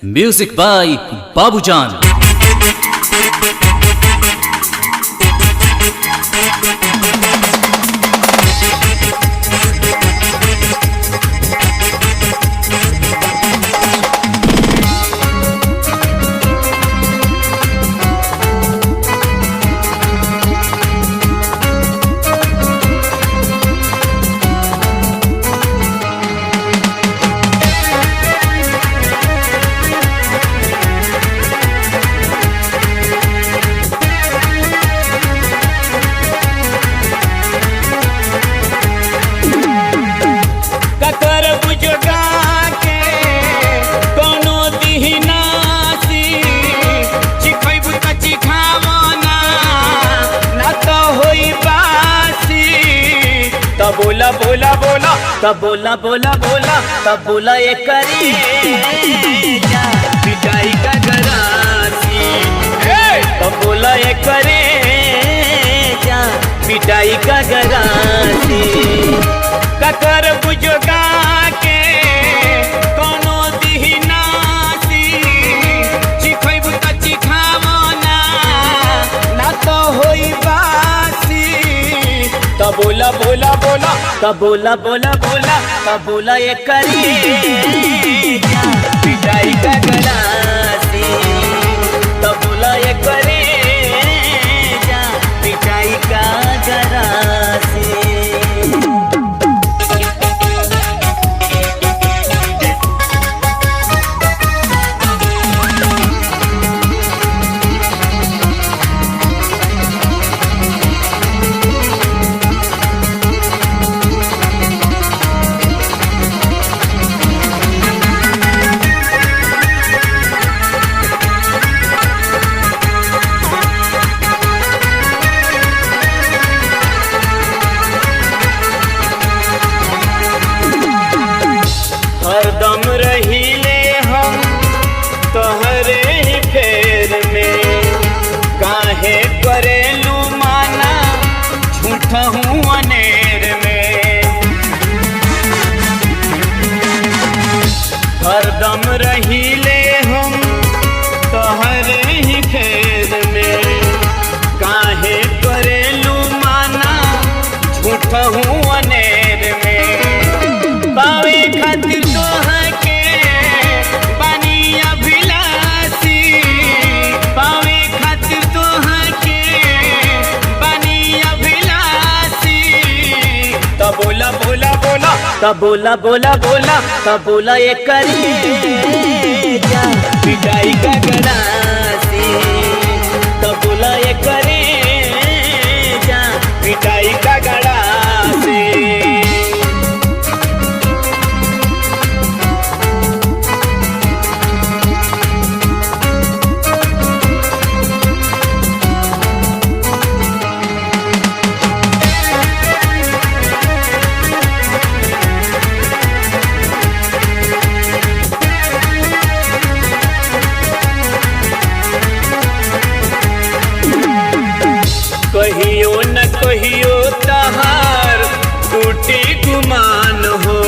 Music by Babujan. बोला बोला बोला तब बोला बोला बोला तब बोला ये करी पिटाई का गरासी। तब बोला ये करे पिटाई का गरासी। ककर बुझगा के कोनो दिहनासी चिखैबु त चिखावो ना तो होई बासी। तब बोला बोला बोला तब बोला बोला बोला तब बोला ये करी पिटाई का गरासी। तब बोला ये करे पिटाई का गरासी। हरदम रहीले हम तोहरे ही फेर में काहे करेलू माना झूठा हूँ अनेर में। हरदम रहीले हम तोहरे ही फेर में काहे करेलू माना झूठा हूँ अनेर में। पावे खातिर तोहके बानी अभिलाषी पावे खातिर तोहके बानी अभिलाषी। तब बोला बोला बोला तब बोला बोला बोला तब बोला ये करी पिटाई का गरासी। तब बोला ये करे पिटाई का गरासी। कहियो न कहियो तहार टूटी गुमान हो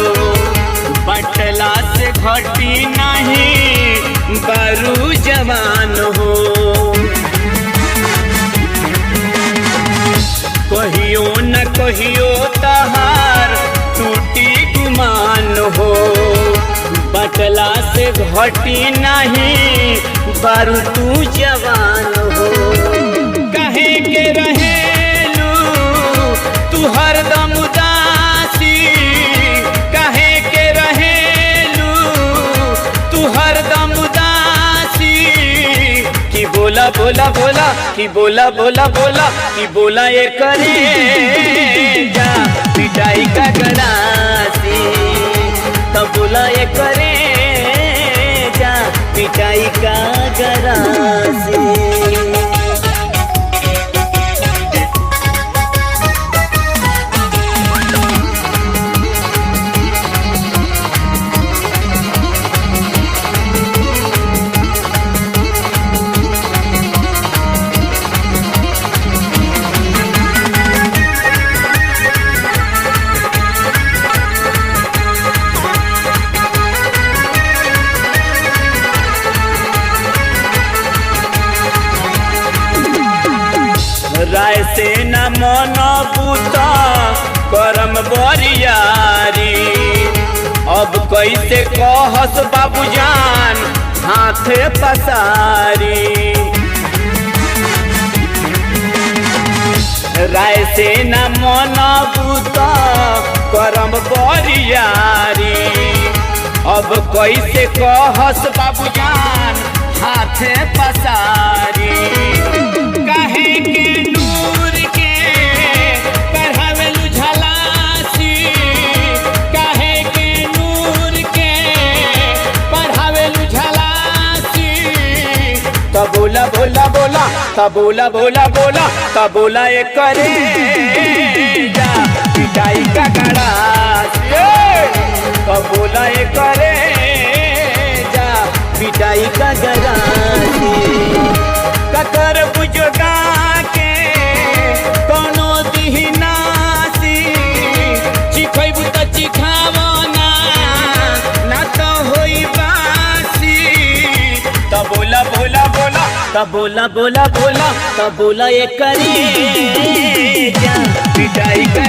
बटला से घटी नहीं बारू जवान हो। कहियो न कहियो तहार टूटी गुमान हो बटला से घटी नहीं बारू तू जवान हो। कहे के रहेलू तू हरदम उदासी कहे के रहेलू तू हरदम उदासी। कि बोला बोला बोला कि बोला बोला बोला कि बोला ये करे पिटाई का गरासी। तब बोला ये करे पिटाई का गरासी। राय से न मन बूता करम बरियारी। अब कैसे कहस बाबूजान हाथे पसारी। राय से न मन बूता करम बरियारी। अब कैसे कहस बाबूजान हाथे पसारी। काहे के नूर के पढ़ावेलु झलासी। काहे के नूर के पढ़ावेलु झलासी। त बोला बोला बोला त बोला बोला बोला त बोला एक करे जा पिटाई का गड़ासी। त बोला एक करे जा पिटाई का गड़ासी। ककर बुझगा के कोनो दिहनासी। चिखैबु त चिखावना ना त होई बासी। त बोला बोला बोला त बोला बोला बोला त बोला एक करे जा पिटाई का